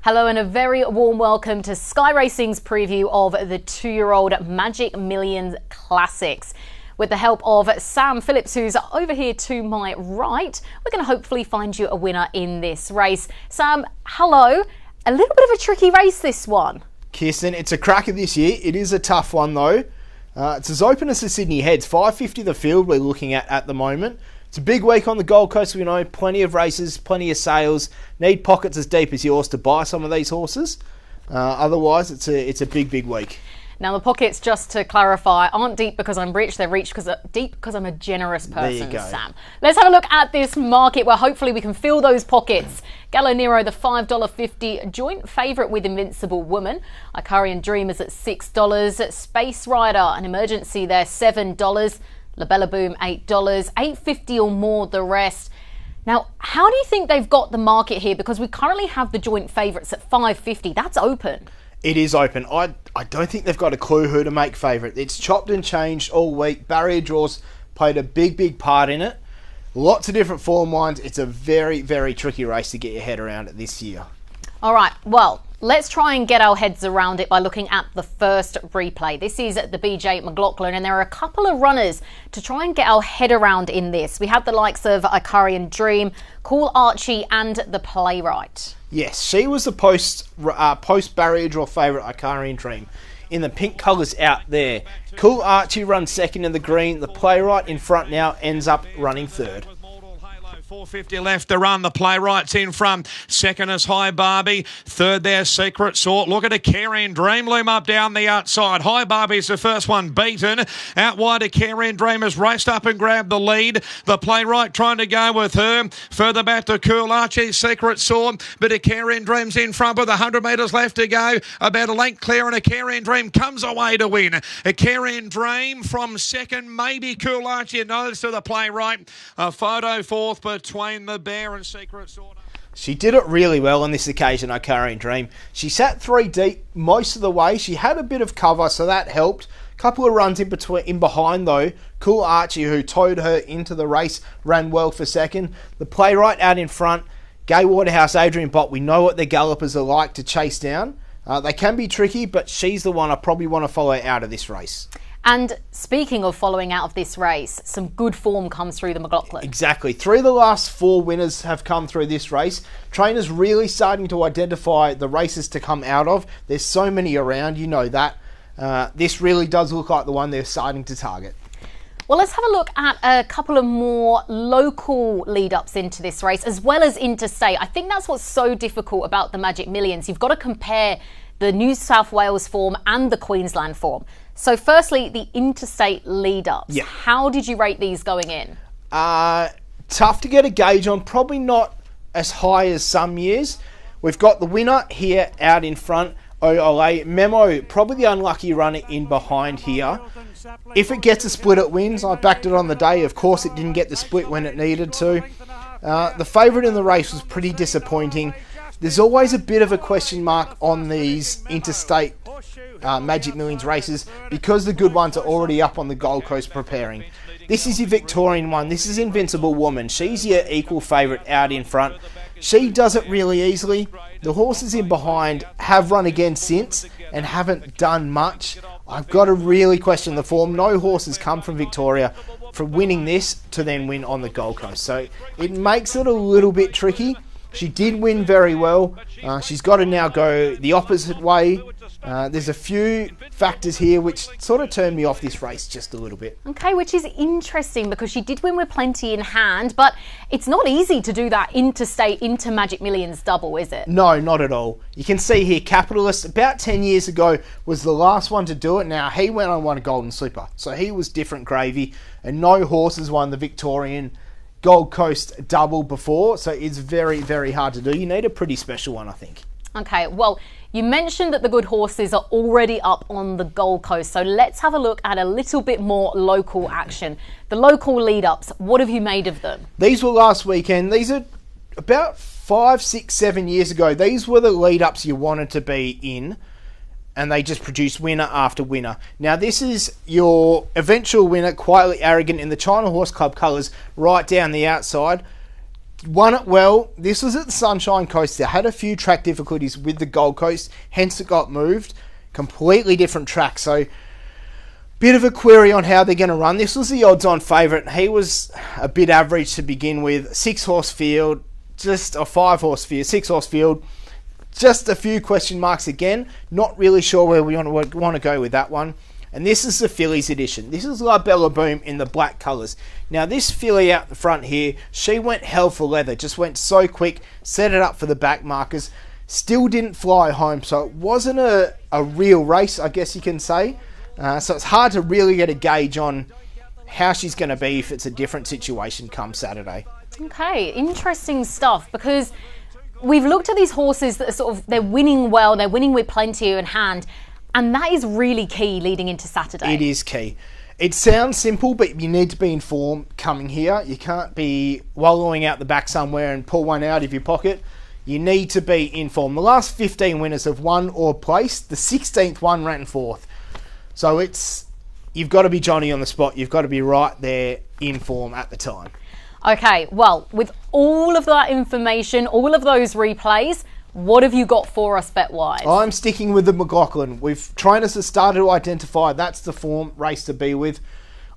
Hello and a very warm welcome to Sky Racing's preview of the 2-year-old Magic Millions Classics. With the help of Sam Phillips, who's over here to my right, we're going to hopefully find you a winner in this race. Sam, hello. A little bit of a tricky race, this one. Kiersten, it's a cracker this year. It is a tough one though. It's as open as the Sydney Heads. 550 the field we're looking at the moment. It's a big week on the Gold Coast. We know plenty of races, plenty of sales. Need pockets as deep as yours to buy some of these horses. Otherwise, it's a big week. Now, the pockets, just to clarify, aren't deep because I'm rich. They're deep because I'm a generous person, there you go. Sam. Let's have a look at this market where hopefully we can fill those pockets. Gallo Nero, the $5.50 joint favourite with Invincible Woman. Icarian Dreamers at $6. Space Rider, an emergency there, $7. Labella Boom, $8. $8.50 or more the rest. Now, how do you think they've got the market here? Because we currently have the joint favourites at $5.50. That's open. It is open. I don't think they've got a clue who to make favourite. It's chopped and changed all week. Barrier draws played a big part in it. Lots of different form lines. It's a very tricky race to get your head around it this year. All right, well, let's try and get our heads around it by looking at the first replay. This is the BJ McLaughlin, and there are a couple of runners to try and get our head around in this. We have the likes of Icarian Dream, Cool Archie, and the Playwright. Yes, she was the post barrier draw favourite, Icarian Dream. In the pink colours out there. Cool Archie runs second in the green. The Playwright in front now ends up running third. 450 left to run. The Playwright's in front. Second is High Barbie. Third there, Secret Sort. Look at a Kiersten Dream loom up down the outside. High Barbie's the first one beaten. Out wide, a Kiersten Dream has raced up and grabbed the lead. The Playwright trying to go with her. Further back to Cool Archie, Secret Sort. But a Kiersten Dream's in front with 100 metres left to go. About a length clear, and a Kiersten Dream comes away to win. A Kiersten Dream from second, maybe Cool Archie, nods to the Playwright. A photo fourth between the Bear and Secret Sort. She did it really well on this occasion, Icarian Dream. She sat 3 deep most of the way. She had a bit of cover, so that helped. Couple of runs in behind though. Cool Archie, who towed her into the race, ran well for second. The Playwright out in front. Gay Waterhouse, Adrian Bott, we know what their gallopers are like to chase down. They can be tricky, but she's the one I probably want to follow out of this race. And speaking of following out of this race, some good form comes through the McLaughlin. Exactly. 3 of the last 4 winners have come through this race. Trainers really starting to identify the races to come out of. There's so many around, you know that. This really does look like the one they're starting to target. Well, let's have a look at a couple of more local lead-ups into this race, as well as Interstate. I think that's what's so difficult about the Magic Millions. You've got to compare the New South Wales form and the Queensland form. So firstly, the Interstate lead-ups. Yeah. How did you rate these going in? Tough to get a gauge on. Probably not as high as some years. We've got the winner here out in front. Ole Memo, probably the unlucky runner in behind here. If it gets a split, it wins. I backed it on the day. Of course, it didn't get the split when it needed to. The favourite in the race was pretty disappointing. There's always a bit of a question mark on these Interstate Magic Millions races because the good ones are already up on the Gold Coast preparing. This is your Victorian one. This is Invincible Woman. She's your equal favourite out in front. She does it really easily. The horses in behind have run again since and haven't done much. I've got to really question the form. No horses come from Victoria for winning this to then win on the Gold Coast. So it makes it a little bit tricky. She did win very well. She's got to now go the opposite way. There's a few factors here which sort of turned me off this race just a little bit. Okay, which is interesting because she did win with plenty in hand, but it's not easy to do that Interstate into Magic Millions double, is it? No, not at all. You can see here, Capitalist, about 10 years ago, was the last one to do it. Now, he went on one Golden Slipper, so he was different gravy, and no horses won the Victorian Gold Coast double before, so it's very hard to do. You need a pretty special one, I think. Okay, well, you mentioned that the good horses are already up on the Gold Coast, so let's have a look at a little bit more local action. The local lead-ups, what have you made of them? These were last weekend. These are about 5, 6, 7 years ago. These were the lead-ups you wanted to be in, and they just produced winner after winner. Now, this is your eventual winner, Quietly Arrogant, in the China Horse Club colours right down the outside. Won it well. This was at the Sunshine Coast. They had a few track difficulties with the Gold Coast, hence it got moved. Completely different track, so bit of a query on how they're going to run. This was the odds-on favourite. He was a bit average to begin with. 6-horse field, just a 5-horse field, 6-horse field. Just a few question marks again. Not really sure where we want to go with that one. And this is the fillies edition. This is La Bella Boom in the black colours. Now this filly out the front here, she went hell for leather. Just went so quick, set it up for the back markers. Still didn't fly home, so it wasn't a real race, I guess you can say. So it's hard to really get a gauge on how she's going to be if it's a different situation come Saturday. Okay, interesting stuff, because we've looked at these horses that are they're winning well, they're winning with plenty in hand, and that is really key leading into Saturday. It is key. It sounds simple, but you need to be in form coming here. You can't be wallowing out the back somewhere and pull one out of your pocket. You need to be in form. The last 15 winners have won or placed. The 16th one ran 4th. So you've got to be Johnny on the spot. You've got to be right there in form at the time. Okay, well, with all of that information, all of those replays, what have you got for us bet-wise? I'm sticking with the McLaughlin. Trainers have started to identify that's the form race to be with.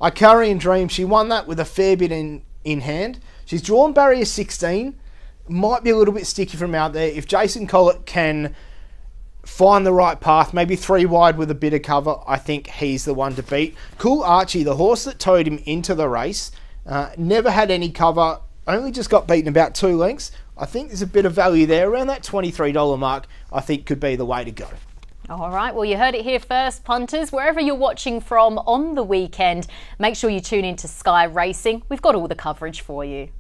Icarian Dream, she won that with a fair bit in hand. She's drawn barrier 16. Might be a little bit sticky from out there. If Jason Gollock can find the right path, maybe 3 wide with a bit of cover, I think he's the one to beat. Cool Archie, the horse that towed him into the race, never had any cover, only just got beaten about 2 lengths. I think there's a bit of value there. Around that $23 mark, I think could be the way to go. All right, well, you heard it here first, punters. Wherever you're watching from on the weekend, make sure you tune into Sky Racing. We've got all the coverage for you.